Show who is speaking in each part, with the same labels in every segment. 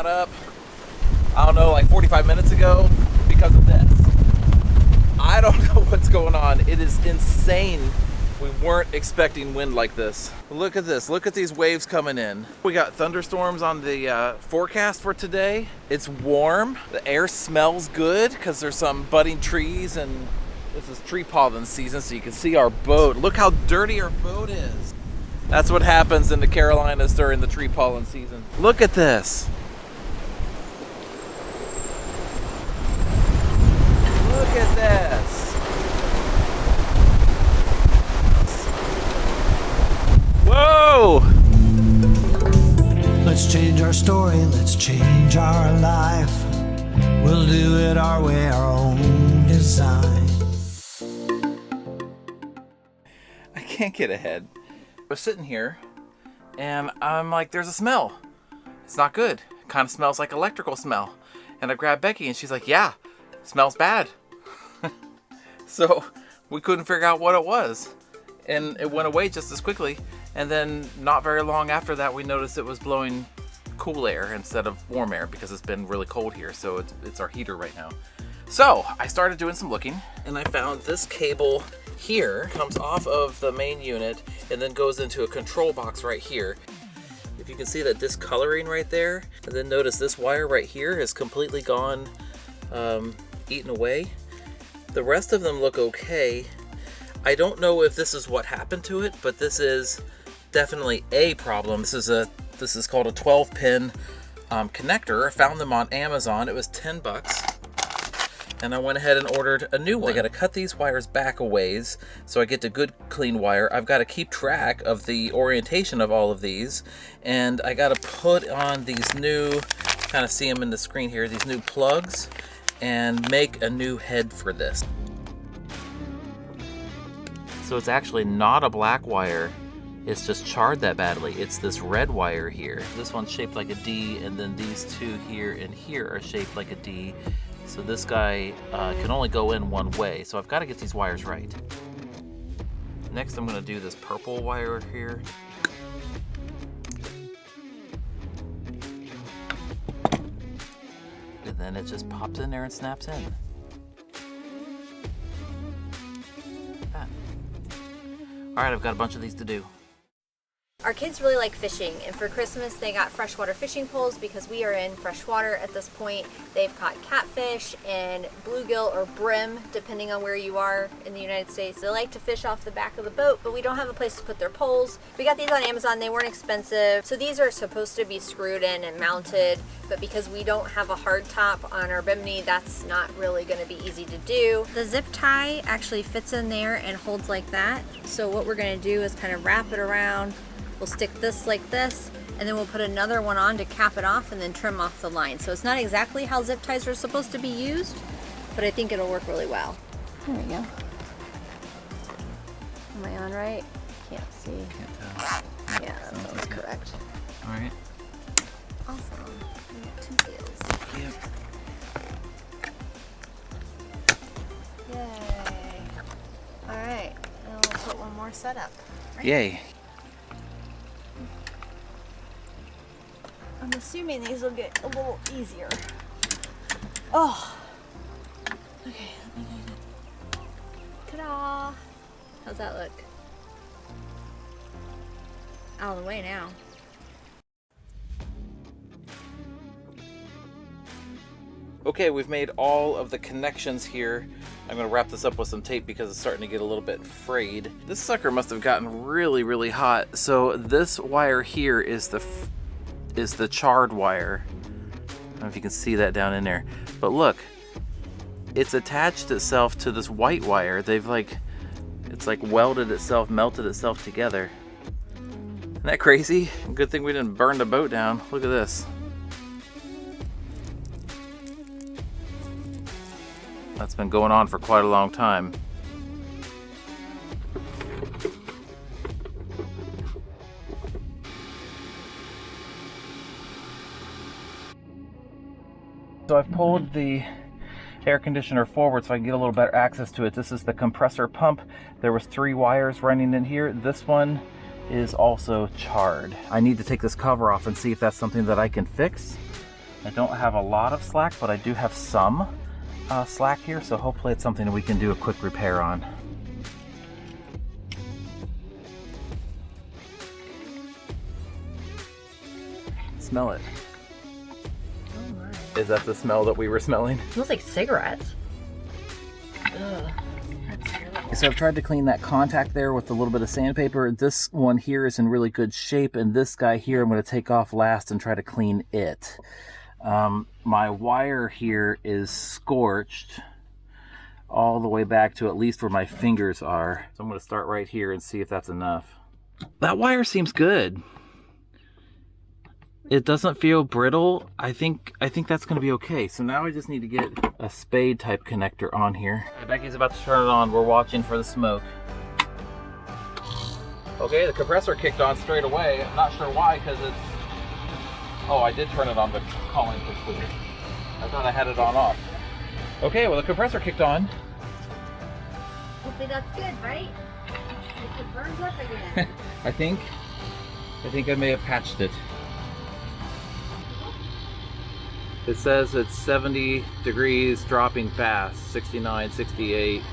Speaker 1: got up, I don't know, like 45 minutes ago because of this. I don't know what's going on. It is insane. We weren't expecting wind like this. Look at this. Look at these waves coming in. We got thunderstorms on the forecast for today. It's warm. The air smells good because there's some budding trees, and this is tree pollen season, so you can see our boat. Look how dirty our boat is. That's what happens in the Carolinas during the tree pollen season. Look at this. Look at this. Whoa!
Speaker 2: Let's change our story, let's change our life. We'll do it our way, our own design.
Speaker 1: I can't get ahead. I was sitting here and I'm like, there's a smell. It's not good. It kind of smells like electrical smell. And I grabbed Becky and she's like, yeah, smells bad. So we couldn't figure out what it was. And it went away just as quickly. And then not very long after that, we noticed it was blowing cool air instead of warm air because it's been really cold here. So it's our heater right now. So I started doing some looking and I found this cable here comes off of the main unit and then goes into a control box right here. If you can see that discoloring right there, and then notice this wire right here is completely gone, eaten away. The rest of them look okay. I don't know if this is what happened to it, but this is definitely a problem. This is called a 12-pin connector. I found them on Amazon. It was 10 bucks. And I went ahead and ordered a new one. I got to cut these wires back a ways so I get the good clean wire. I've got to keep track of the orientation of all of these, and I got to put on these new, kind of see them in the screen here, these new plugs, and make a new head for this. So it's actually not a black wire, it's just charred that badly. It's this red wire here. This one's shaped like a D, and then these two here and here are shaped like a D. So this guy can only go in one way, so I've got to get these wires right. Next I'm going to do this purple wire here. And then it just pops in there and snaps in. Like that. Alright, I've got a bunch of these to do.
Speaker 3: Our kids really like fishing, and for Christmas they got freshwater fishing poles because we are in freshwater at this point. They've caught catfish and bluegill or brim, depending on where you are in the United States. They like to fish off the back of the boat, but we don't have a place to put their poles. We got these on Amazon. They weren't expensive. So these are supposed to be screwed in and mounted, but because we don't have a hard top on our Bimini, that's not really going to be easy to do. The zip tie actually fits in there and holds like that. So what we're going to do is kind of wrap it around. We'll stick this like this, and then we'll put another one on to cap it off and then trim off the line. So it's not exactly how zip ties are supposed to be used, but I think it'll work really well. There we go. Am I on right? Can't see.
Speaker 1: Can't tell.
Speaker 3: Yeah, that sounds correct.
Speaker 1: All right.
Speaker 3: Awesome. We got 2 wheels.
Speaker 1: Yep.
Speaker 3: Yay. All right, and we'll put one more set up. Right?
Speaker 1: Yay.
Speaker 3: I'm assuming these will get a little easier. Oh. Okay, let me get it. Ta-da! How's that look? Out of the way now.
Speaker 1: Okay, we've made all of the connections here. I'm going to wrap this up with some tape because it's starting to get a little bit frayed. This sucker must have gotten really, really hot. So this wire here is the charred wire. I don't know if you can see that down in there. But look, it's attached itself to this white wire. It's like welded itself, melted itself together. Isn't that crazy? Good thing we didn't burn the boat down. Look at this. That's been going on for quite a long time. So I've pulled the air conditioner forward so I can get a little better access to it. This is the compressor pump. There was 3 wires running in here. This one is also charred. I need to take this cover off and see if that's something that I can fix. I don't have a lot of slack, but I do have some slack here, so hopefully it's something that we can do a quick repair on. Smell it.
Speaker 3: Oh my.
Speaker 1: Is that the smell that we were smelling?
Speaker 3: It smells like cigarettes. Ugh.
Speaker 1: So I've tried to clean that contact there with a little bit of sandpaper. This one here is in really good shape, and this guy here I'm going to take off last and try to clean it. My wire here is scorched all the way back to at least where my fingers are. So I'm going to start right here and see if that's enough. That wire seems good. It doesn't feel brittle. I think that's going to be okay. So now I just need to get a spade type connector on here. Becky's about to turn it on. We're watching for the smoke. Okay, the compressor kicked on straight away. I'm not sure why, because it's... Oh, I did turn it on, but calling for clear. I thought I had it on off. Okay, well the compressor kicked on.
Speaker 3: Hopefully that's good, right? If it burns up again.
Speaker 1: I think I may have patched it. It says it's 70 degrees, dropping fast, 69, 68,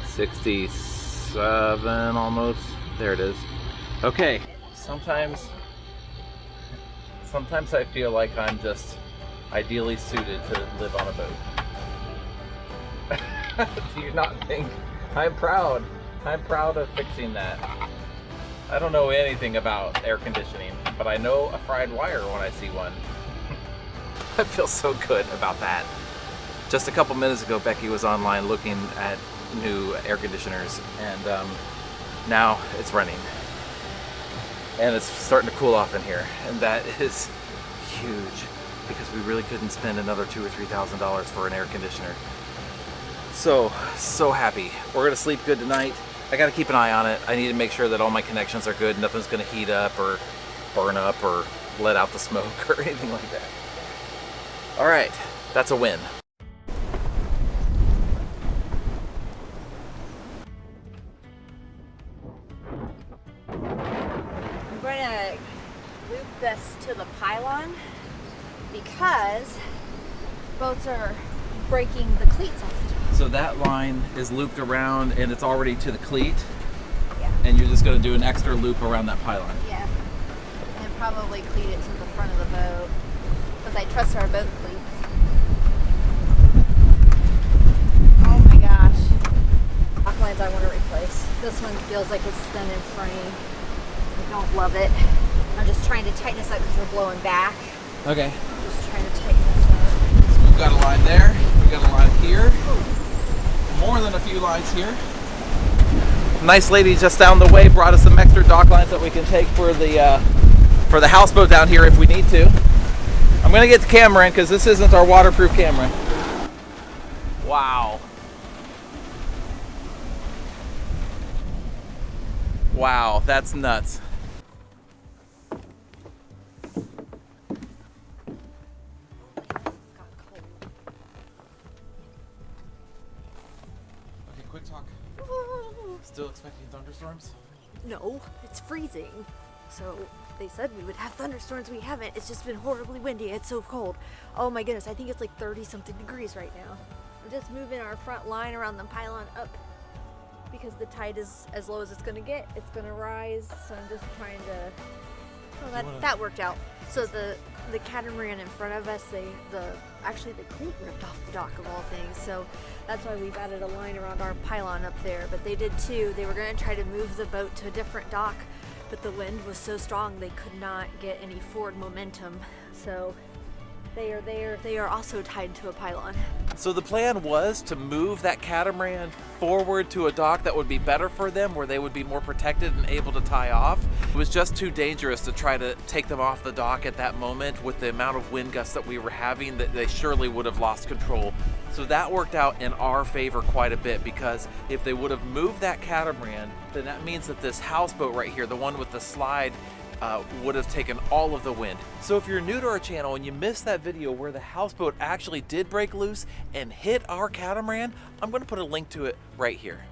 Speaker 1: 67 almost. There it is. Okay, sometimes I feel like I'm just ideally suited to live on a boat. Do you not think? I'm proud of fixing that. I don't know anything about air conditioning, but I know a fried wire when I see one. I feel so good about that. Just a couple minutes ago, Becky was online looking at new air conditioners, and now it's running. And it's starting to cool off in here, and that is huge because we really couldn't spend another $2,000 or $3,000 for an air conditioner. So happy. We're gonna sleep good tonight. I gotta keep an eye on it. I need to make sure that all my connections are good. Nothing's gonna heat up or burn up or let out the smoke or anything like that. All right, that's a win.
Speaker 3: I'm going to loop this to the pylon because boats are breaking the cleats off the top.
Speaker 1: So that line is looped around and it's already to the cleat?
Speaker 3: Yeah.
Speaker 1: And you're just gonna do an extra loop around that pylon?
Speaker 3: Yeah. And probably cleat it to the front of the boat because I trust our boat cleats. Oh my gosh. Dock lines I want to replace. This one feels like it's done in frame. I don't love it. I'm just trying to tighten this up because we're blowing back.
Speaker 1: Okay.
Speaker 3: I'm just trying to tighten this up.
Speaker 1: So we've got a line there, we've got a line here. More than a few lines here. Nice lady just down the way brought us some extra dock lines that we can take for the houseboat down here if we need to. I'm gonna get the Catamaran because this isn't our waterproof Catamaran. Wow. Wow, that's nuts. Okay, quick talk. Still expecting thunderstorms?
Speaker 4: No, it's freezing. So they said we would have thunderstorms. We haven't. It's just been horribly windy. It's so cold. Oh my goodness, I think it's like 30 something degrees right now.
Speaker 3: I'm just moving our front line around the pylon up because the tide is as low as it's gonna get. It's gonna rise, so I'm just trying to.
Speaker 4: Well, that worked out. So the catamaran in front of us, actually the cleat ripped off the dock of all things. So that's why we've added a line around our pylon up there. But they did too. They were going to try to move the boat to a different dock, but the wind was so strong they could not get any forward momentum. So they are also tied to a pylon.
Speaker 1: So the plan was to move that catamaran forward to a dock that would be better for them, where they would be more protected and able to tie off. It was just too dangerous to try to take them off the dock at that moment with the amount of wind gusts that we were having, that they surely would have lost control. So that worked out in our favor quite a bit, because if they would have moved that catamaran, then that means that this houseboat right here, the one with the slide, would have taken all of the wind. So if you're new to our channel and you missed that video where the houseboat actually did break loose and hit our catamaran, I'm going to put a link to it right here.